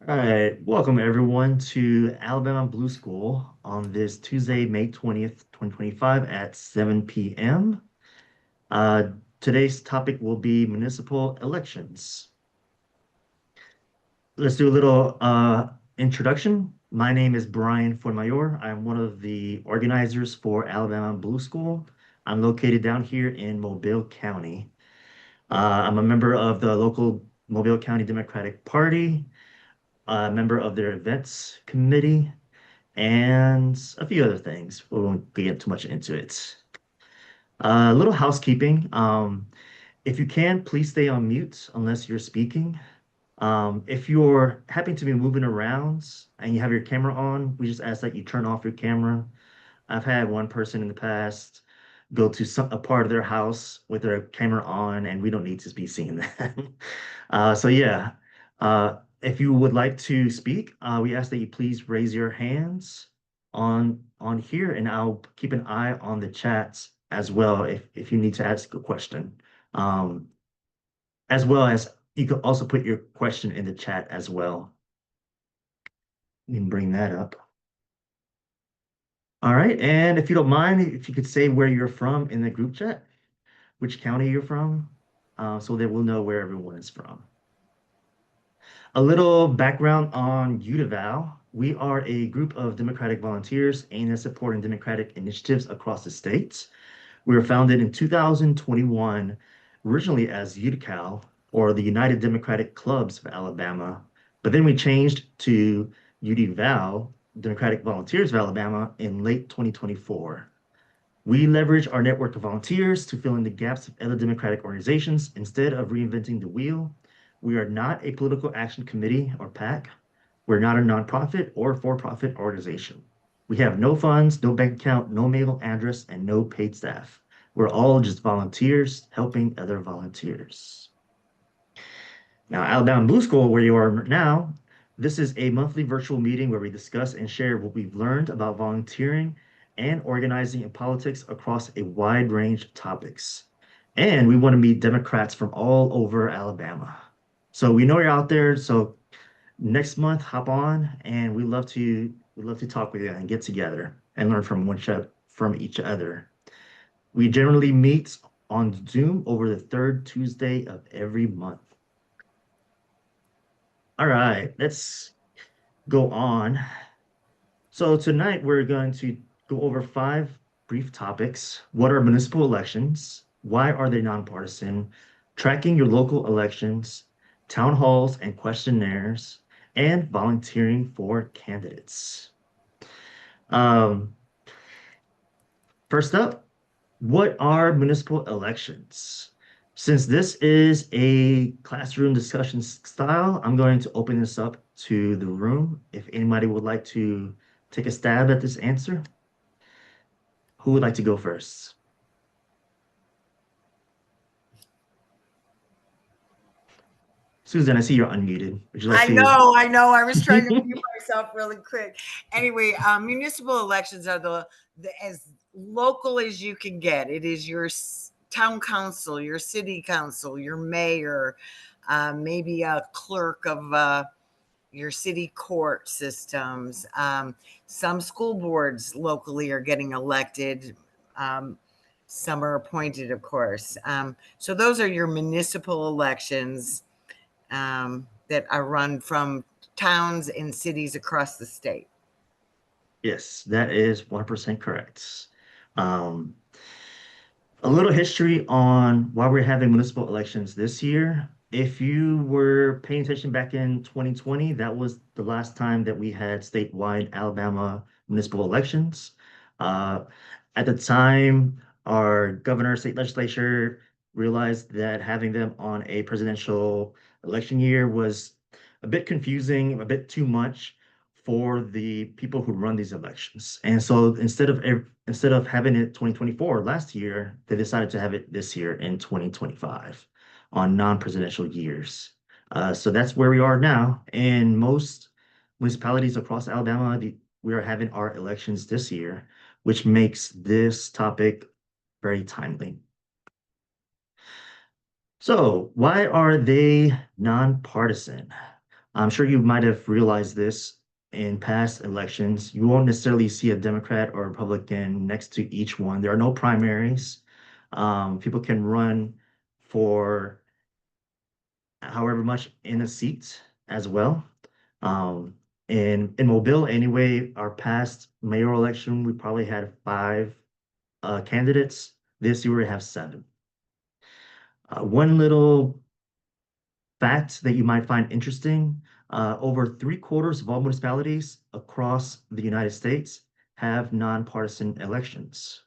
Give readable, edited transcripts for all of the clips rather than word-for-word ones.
All right, welcome everyone to Alabama Blue School on this Tuesday, May 20th, 2025 at 7 p.m. Uh, Today's topic will be municipal elections. Let's do a little introduction. My name is Brian Formayor. I'm one of the organizers for Alabama Blue School. I'm located down here in Mobile County. I'm a member of the local Mobile County Democratic Party, a member of their events committee, and a few other things. We won't get too much into it. A little housekeeping. If you can, please stay on mute unless you're speaking. If you're happen to be moving around and you have your camera on, we just ask that you turn off your camera. I've had one person in the past go to a part of their house with their camera on, and we don't need to be seeing that. So yeah, if you would like to speak, we ask that you please raise your hands on here, and I'll keep an eye on the chats as well if you need to ask a question. Um, as well as you can also put your question in the chat as well. You can bring that up. All right, and if you don't mind, if you could say where you're from in the group chat, which county you're from, so that we'll know where everyone is from. A little background on UDeval. We are a group of Democratic volunteers aimed at supporting Democratic initiatives across the states. We were founded in 2021, originally as UDeCal, or the United Democratic Clubs of Alabama, but then we changed to UDeval, Democratic Volunteers of Alabama, in late 2024. We leverage our network of volunteers to fill in the gaps of other Democratic organizations instead of reinventing the wheel. We are not a political action committee or PAC. We're not a nonprofit or for-profit organization. We have no funds, no bank account, no mail address, and no paid staff. We're all just volunteers helping other volunteers. Now, Alabama Blue School, where you are now, this is a monthly virtual meeting where we discuss and share what we've learned about volunteering and organizing in politics across a wide range of topics. And we want to meet Democrats from all over Alabama. So we know you're out there. So next month, hop on, and we love to talk with you and get together and learn from each other. We generally meet on Zoom over the third Tuesday of every month. All right, let's go on. So tonight we're going to go over five brief topics. What are municipal elections? Why are they nonpartisan? Tracking your local elections, town halls and questionnaires, and volunteering for candidates. Um, First up, what are municipal elections? Since this is a classroom discussion style, I'm going to open this up to the room. If anybody would like to take a stab at this answer, who would like to go first? Susan, I see you're unmuted. Would you like I to? know, I know. I was trying to mute myself really quick. Anyway, municipal elections are the as local as you can get. It is your town council, your city council, your mayor, maybe a clerk of your city court systems. Some school boards locally are getting elected. Some are appointed, of course. So those are your municipal elections that are run from towns and cities across the state. Yes, that is 100% correct. Um, a little history on why we're having municipal elections this year. If you were paying attention back in 2020, that was the last time that we had statewide Alabama municipal elections. Uh, at the time, our governor, state legislature realized that having them on a presidential election year was a bit confusing, a bit too much for the people who run these elections. And so instead of having it 2024 last year, they decided to have it this year in 2025 on non-presidential years. So that's where we are now. In most municipalities across Alabama, we are having our elections this year, which makes this topic very timely. So why are they nonpartisan? I'm sure you might have realized this in past elections. You won't necessarily see a Democrat or Republican next to each one. There are no primaries. People can run for however much in a seat as well. Um, in Mobile, anyway, our past mayoral election, we probably had five candidates. This year we have seven. One little fact that you might find interesting, over three-quarters of all municipalities across the United States have nonpartisan elections.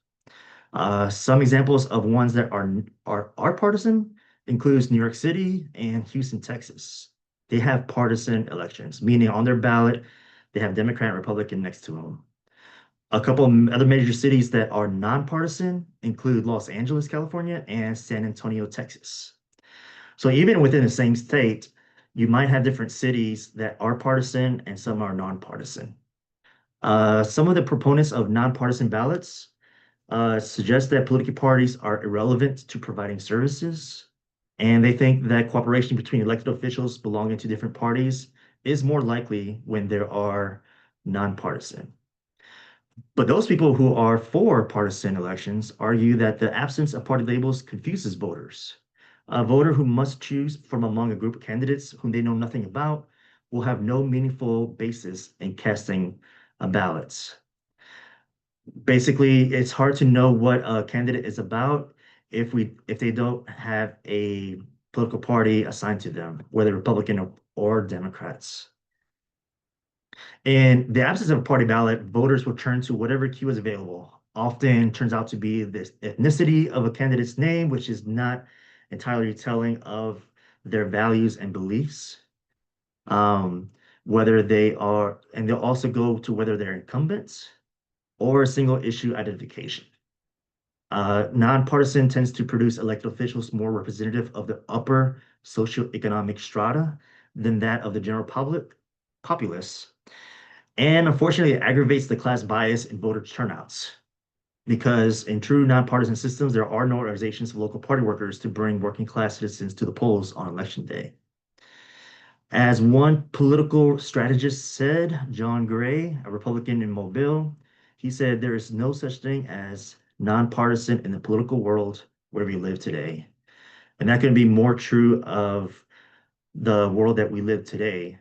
Some examples of ones that are partisan includes New York City and Houston, Texas. They have partisan elections, meaning on their ballot, they have Democrat and Republican next to them. A couple of other major cities that are nonpartisan include Los Angeles, California, and San Antonio, Texas. So even within the same state, you might have different cities that are partisan and some are nonpartisan. Some of the proponents of nonpartisan ballots suggest that political parties are irrelevant to providing services, and they think that cooperation between elected officials belonging to different parties is more likely when there are nonpartisan. But those people who are for partisan elections argue that the absence of party labels confuses voters. A voter who must choose from among a group of candidates whom they know nothing about will have no meaningful basis in casting ballots. Basically, it's hard to know what a candidate is about if they don't have a political party assigned to them, whether Republican or Democrats. In the absence of a party ballot, voters will turn to whatever queue is available. Often turns out to be the ethnicity of a candidate's name, which is not entirely telling of their values and beliefs. Um, Whether they are, and they'll also go to whether they're incumbents or a single issue identification. Nonpartisan tends to produce elected officials more representative of the upper socioeconomic strata than that of the general populace. And unfortunately, it aggravates the class bias in voter turnouts because in true nonpartisan systems, there are no organizations of local party workers to bring working class citizens to the polls on election day. As one political strategist said, John Gray, a Republican in Mobile, he said, there is no such thing as nonpartisan in the political world where we live today. And that can be more true of the world that we live today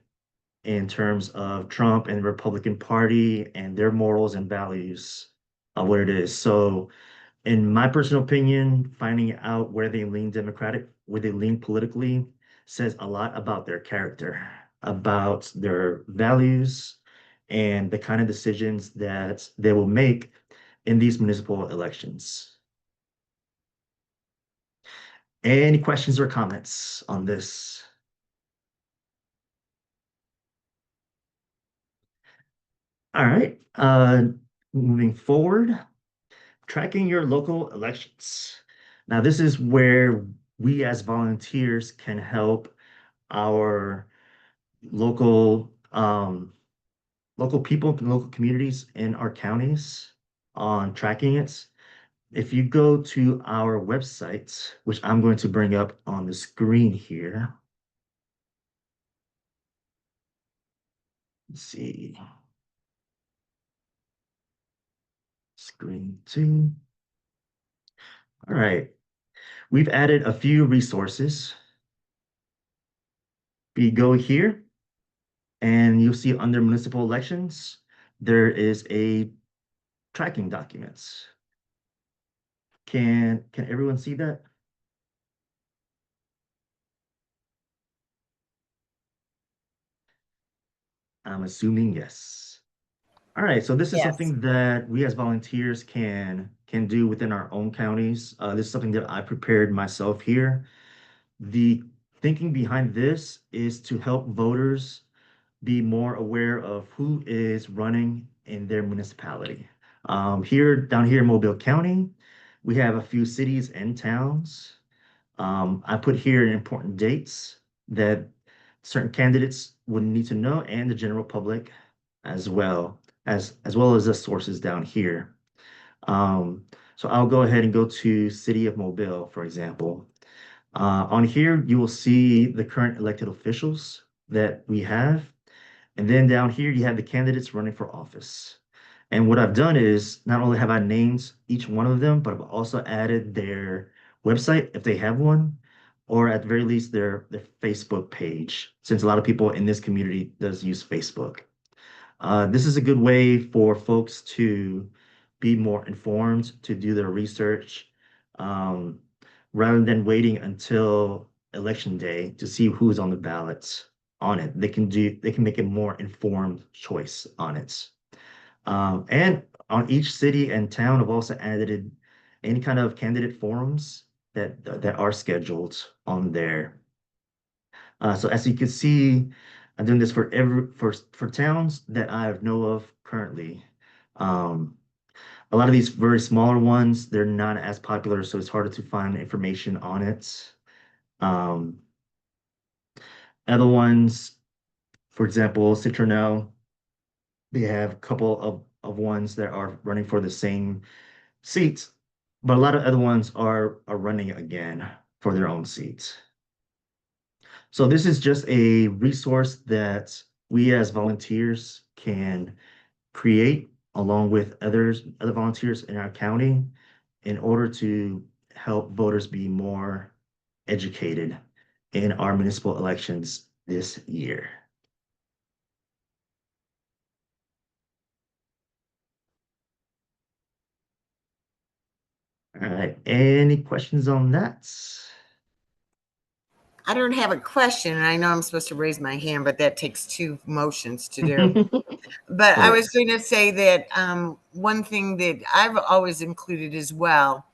in terms of Trump and the Republican Party and their morals and values of what it is. So, in my personal opinion, finding out where they lean Democratic, where they lean politically, says a lot about their character, about their values, and the kind of decisions that they will make in these municipal elections. Any questions or comments on this? All right. Moving forward, tracking your local elections. Now, this is where we as volunteers can help our local local people, local communities in our counties on tracking it. If you go to our website, which I'm going to bring up on the screen here, let's see, screen two. All right, we've added a few resources. We go here and you'll see under municipal elections, there is a tracking documents. Can everyone see that? I'm assuming yes. All right, so this is Yes. something that we as volunteers can do within our own counties. This is something that I prepared myself here. The thinking behind this is to help voters be more aware of who is running in their municipality. Down here in Mobile County, we have a few cities and towns. I put here important dates that certain candidates would need to know and the general public as well as the sources down here. Um, so I'll go ahead and go to City of Mobile, for example. On here, you will see the current elected officials. that we have. And then down here, you have the candidates running for office. And what I've done is not only have I named each one of them, but I've also added their website if they have one, or at the very least their Facebook page, since a lot of people in this community does use Facebook. This is a good way for folks to be more informed, to do their research, um, rather than waiting until election day to see who's on the ballots on it. They can make a more informed choice on it. And on each city and town, I've also added any kind of candidate forums that are scheduled on there. So as you can see, I'm doing this for for towns that I know of currently. Um, a lot of these very smaller ones, they're not as popular, so it's harder to find information on it. Um, Other ones, for example, Citronelle, they have a couple of ones that are running for the same seats, but a lot of other ones are running again for their own seats. So this is just a resource that we as volunteers can create along with other volunteers in our county in order to help voters be more educated in our municipal elections this year. All right, any questions on that? I don't have a question, and I know I'm supposed to raise my hand, but that takes two motions to do. But I was Correct. going to say that one thing that I've always included as well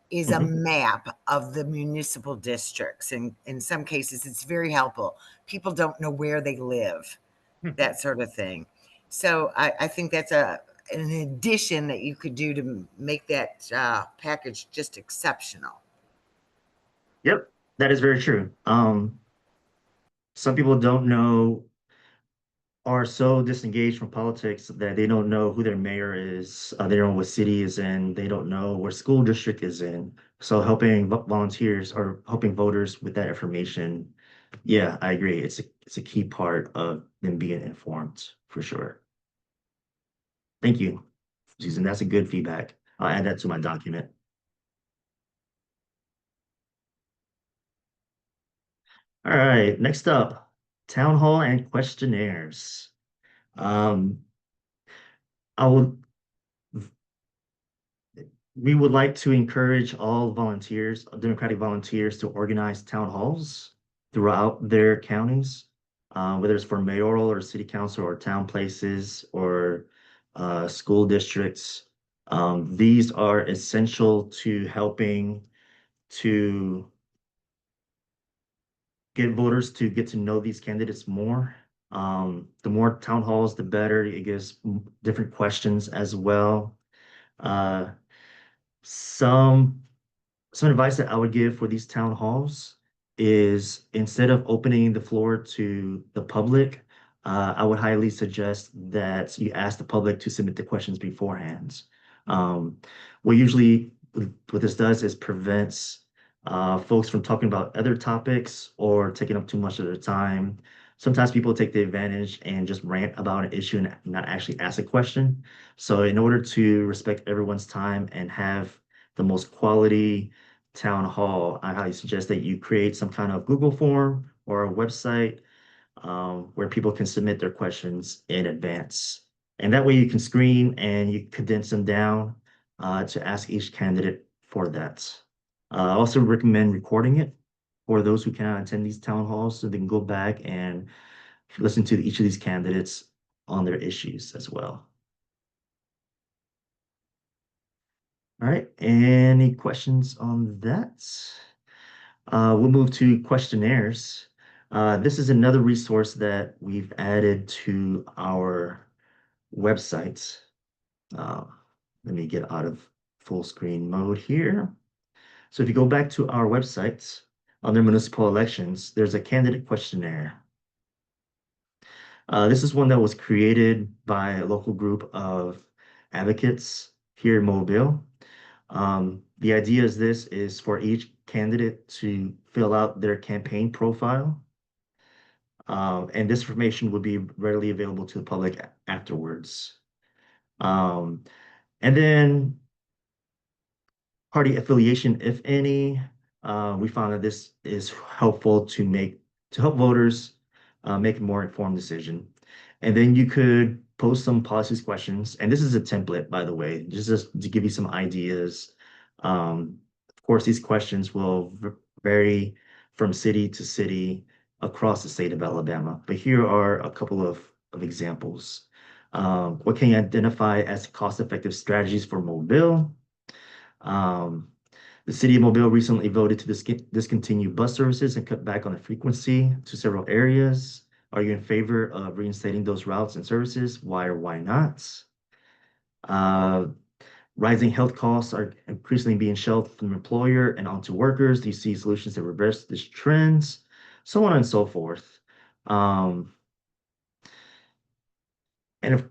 is a Mhm. map of the municipal districts. And in some cases, it's very helpful. People don't know where they live, that sort of thing. So I think that's an addition that you could do to make that package just exceptional. Yep, that is very true. Some people don't know are so disengaged from politics that they don't know who their mayor is, they don't know what city is in, they don't know where school district is in. So helping volunteers or helping voters with that information, yeah, I agree. It's a key part of them being informed for sure. Thank you, Susan. That's a good feedback. I'll add that to my document. All right, next up, town hall and questionnaires. Um, I will We would like to encourage all volunteers, Democratic volunteers, to organize town halls throughout their counties, whether it's for mayoral or city council or town places or school districts. These are essential to helping to get voters to get to know these candidates more. The more town halls, the better. It gives different questions as well. Uh, some Some advice that I would give for these town halls is instead of opening the floor to the public, I would highly suggest that you ask the public to submit the questions beforehand. Um, what this does is prevents folks from talking about other topics or taking up too much of their time. Sometimes people take the advantage and just rant about an issue and not actually ask a question. So in order to respect everyone's time and have the most quality town hall, I highly suggest that you create some kind of Google form or a website where people can submit their questions in advance. And that way you can screen and you condense them down to ask each candidate for that. I also recommend recording it for those who cannot attend these town halls so they can go back and listen to each of these candidates on their issues as well. All right, any questions on that? We'll move to questionnaires. This is another resource that we've added to our website. Uh, Let me get out of full screen mode here. So if you go back to our website under municipal elections, there's a candidate questionnaire. This is one that was created by a local group of advocates here in Mobile. The idea is this is for each candidate to fill out their campaign profile. And this information would be readily available to the public afterwards. Um, and then party affiliation, if any. We found that this is helpful to help voters make a more informed decision. And then you could post some policies questions, and this is a template, by the way, just to give you some ideas. Of course, these questions will vary from city to city across the state of Alabama, but here are a couple of examples. What can you identify as cost-effective strategies for Mobile? Um, the city of Mobile recently voted to discontinue bus services and cut back on the frequency to several areas. Are you in favor of reinstating those routes and services? Why or why not? Uh, Rising health costs are increasingly being shelved from employer and onto workers. Do you see solutions that reverse this trend? So on and so forth. Um, And if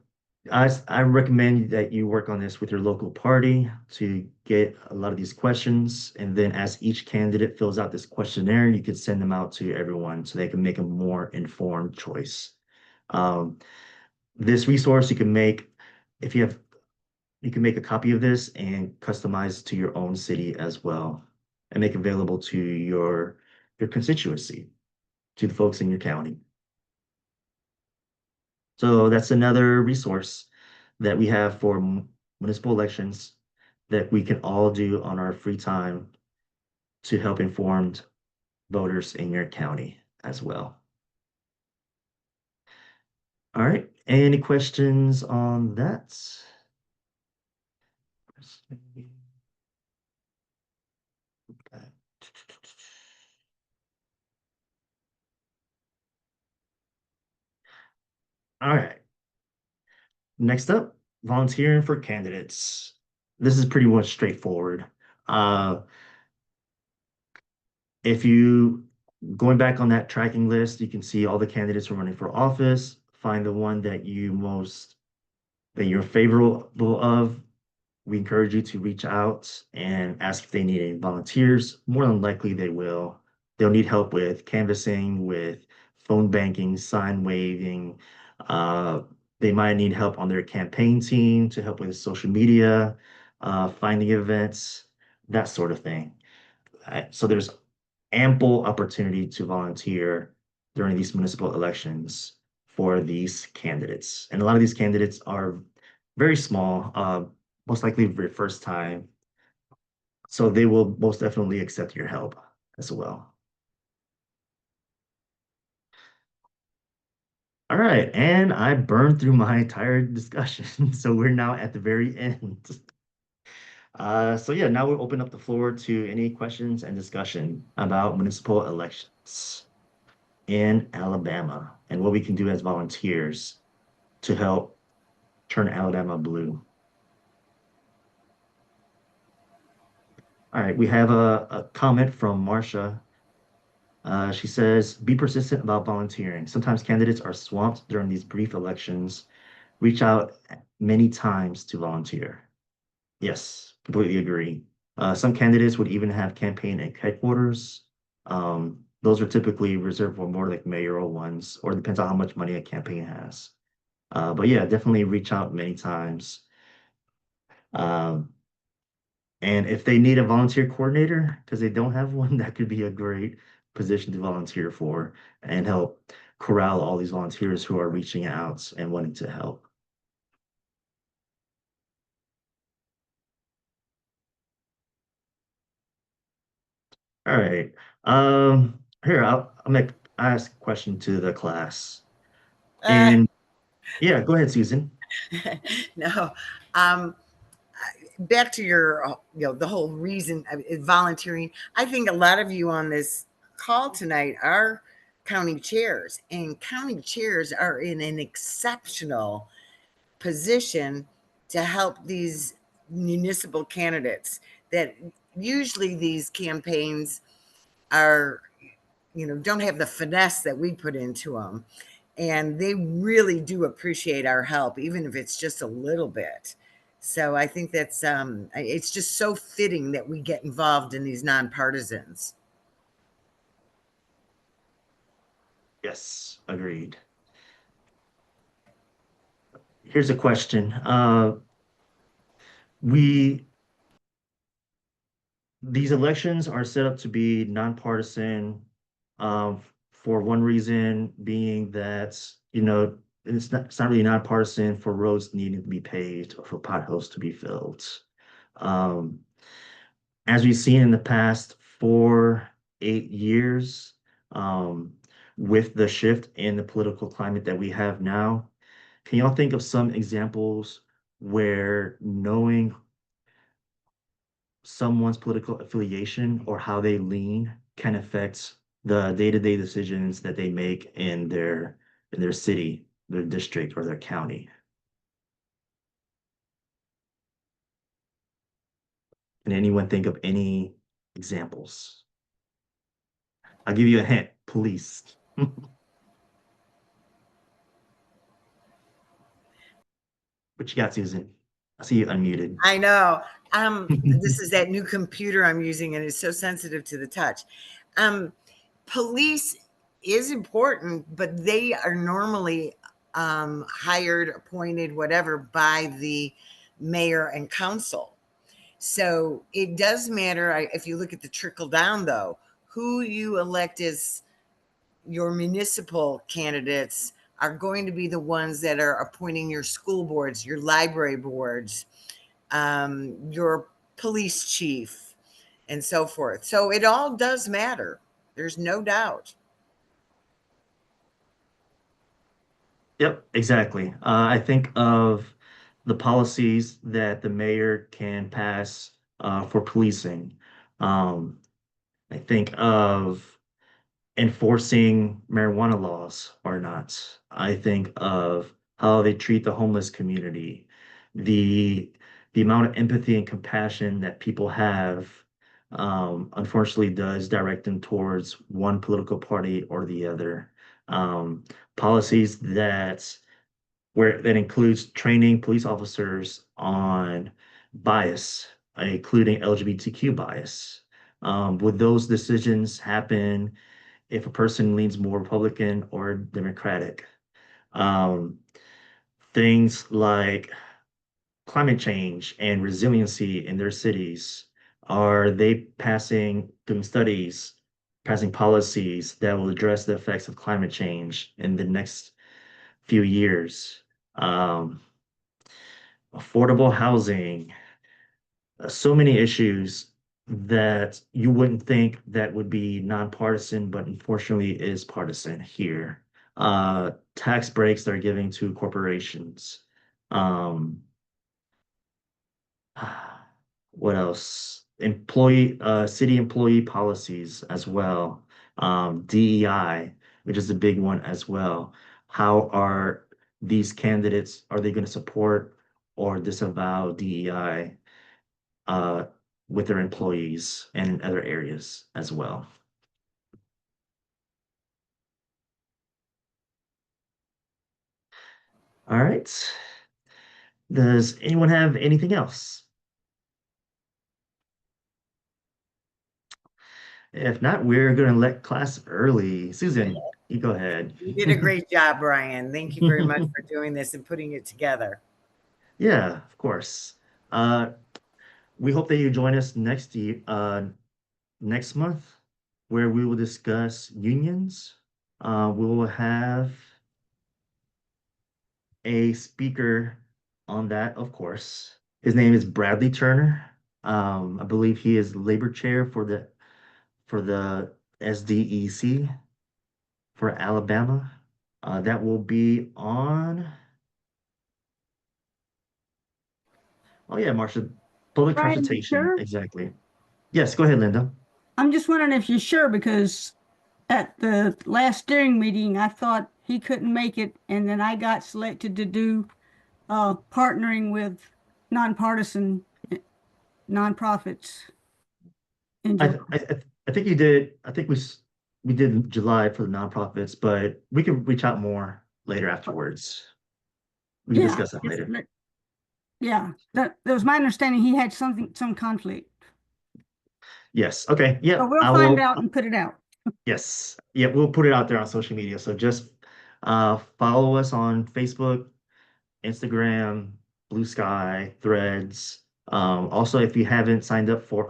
I recommend that you work on this with your local party to get a lot of these questions. And then as each candidate fills out this questionnaire, you could send them out to everyone so they can make a more informed choice. Um, this resource you can make, if you have, you can make a copy of this and customize to your own city as well and make available to your constituency, to the folks in your county. So that's another resource that we have for municipal elections that we can all do on our free time to help informed voters in your county as well. All right. Any questions on that? All right. Next up, volunteering for candidates. This is pretty much straightforward. Uh, if you going back on that tracking list, you can see all the candidates who are running for office. Find the one that you're favorable of. We encourage you to reach out and ask if they need any volunteers. More than likely, they will. They'll need help with canvassing, with phone banking, sign waving. Uh, they might need help on their campaign team to help with social media, finding events, that sort of thing. So there's ample opportunity to volunteer during these municipal elections for these candidates. And a lot of these candidates are very small, most likely their first time. So they will most definitely accept your help as well. All right, and I burned through my entire discussion. So we're now at the very end. So yeah, now we'll open up the floor to any questions and discussion about municipal elections in Alabama and what we can do as volunteers to help turn Alabama blue. All right, we have a comment from Marcia. She says, be persistent about volunteering. Sometimes candidates are swamped during these brief elections. Reach out many times to volunteer. Yes, completely agree. Some candidates would even have campaign at headquarters. Those are typically reserved for more like mayoral ones, or depends on how much money a campaign has. But yeah, definitely reach out many times. Um, and if they need a volunteer coordinator, because they don't have one, that could be a great position to volunteer for and help corral all these volunteers who are reaching out and wanting to help. All right. Here, I'll make ask a question to the class. Uh, And yeah, go ahead, Susan. no, um, back to your, the whole reason volunteering. I think a lot of you on this call tonight are county chairs, and county chairs are in an exceptional position to help these municipal candidates that usually these campaigns are, don't have the finesse that we put into them. And they really do appreciate our help, even if it's just a little bit. So I think that's it's just so fitting that we get involved in these nonpartisans. Yes, agreed. Here's a question. We These elections are set up to be nonpartisan, um, for one reason being that, it's not really nonpartisan for roads needing to be paved or for potholes to be filled. Um, as we've seen in the past 8 years, um, with the shift in the political climate that we have now, can y'all think of some examples where knowing someone's political affiliation or how they lean can affect the day-to-day decisions that they make in their city, their district, or their county? Can anyone think of any examples? I'll give you a hint. Police. What you got, Susan? I see you unmuted. I know. This is that new computer I'm using, and it's so sensitive to the touch. Police is important, but they are normally hired, appointed, whatever, by the mayor and council. So it does matter if you look at the trickle down, though, who you elect as your municipal candidates are going to be the ones that are appointing your school boards, your library boards, your police chief, and so forth. So it all does matter. There's no doubt. Yep, exactly. I think of the policies that the mayor can pass for policing. Um, I think of enforcing marijuana laws or not. I think of how they treat the homeless community, the the amount of empathy and compassion that people have, unfortunately does direct them towards one political party or the other. Um, Policies that includes training police officers on bias, including LGBTQ bias. Would those decisions happen if a person leans more Republican or Democratic? Um, Things like climate change and resiliency in their cities, are they doing studies, passing policies that will address the effects of climate change in the next few years? Um, Affordable housing, so many issues that you wouldn't think that would be nonpartisan, but unfortunately is partisan here. Tax breaks they're giving to corporations. Um, what else? City employee policies as well. DEI, which is a big one as well. How are these candidates, are they going to support or disavow DEI uh, with their employees and in other areas as well? All right. Does anyone have anything else? If not, we're going to let class early. Susan, you go ahead. You did a great job, Brian. Thank you very much for doing this and putting it together. Yeah, of course. Uh, we hope that you join us next month, where we will discuss unions. We will have a speaker on that, of course. His name is Bradley Turner. I believe he is labor chair for the SDEC for Alabama. That will be on. Oh yeah, Marcia, public Brian, you transportation. sure? Exactly. Yes, go ahead, Linda. I'm just wondering if you're sure because at the last steering meeting, I thought he couldn't make it, and then I got selected to do partnering with nonpartisan nonprofits in I July. th- I, th- I think you did. I think we did in July for the nonprofits, but we can reach out more later afterwards. We can Yeah, discuss that later. yeah. That was my understanding. He had some conflict, Yes. Okay. so Yep. we'll I find will. out and put it out. Yes. Yeah, we'll put it out there on social media. So just follow us on Facebook, Instagram, Blue Sky, Threads. Also, if you haven't signed up for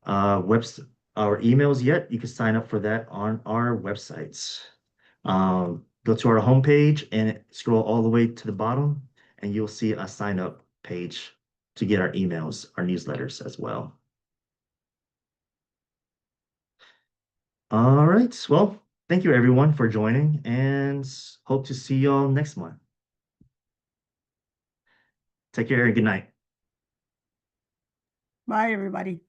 webs our emails yet, you can sign up for that on our websites. Go to our homepage and scroll all the way to the bottom, and you'll see a sign up page to get our emails, our newsletters as well. All right. Well, thank you everyone for joining and hope to see y'all next month. Take care and good night. Bye, everybody.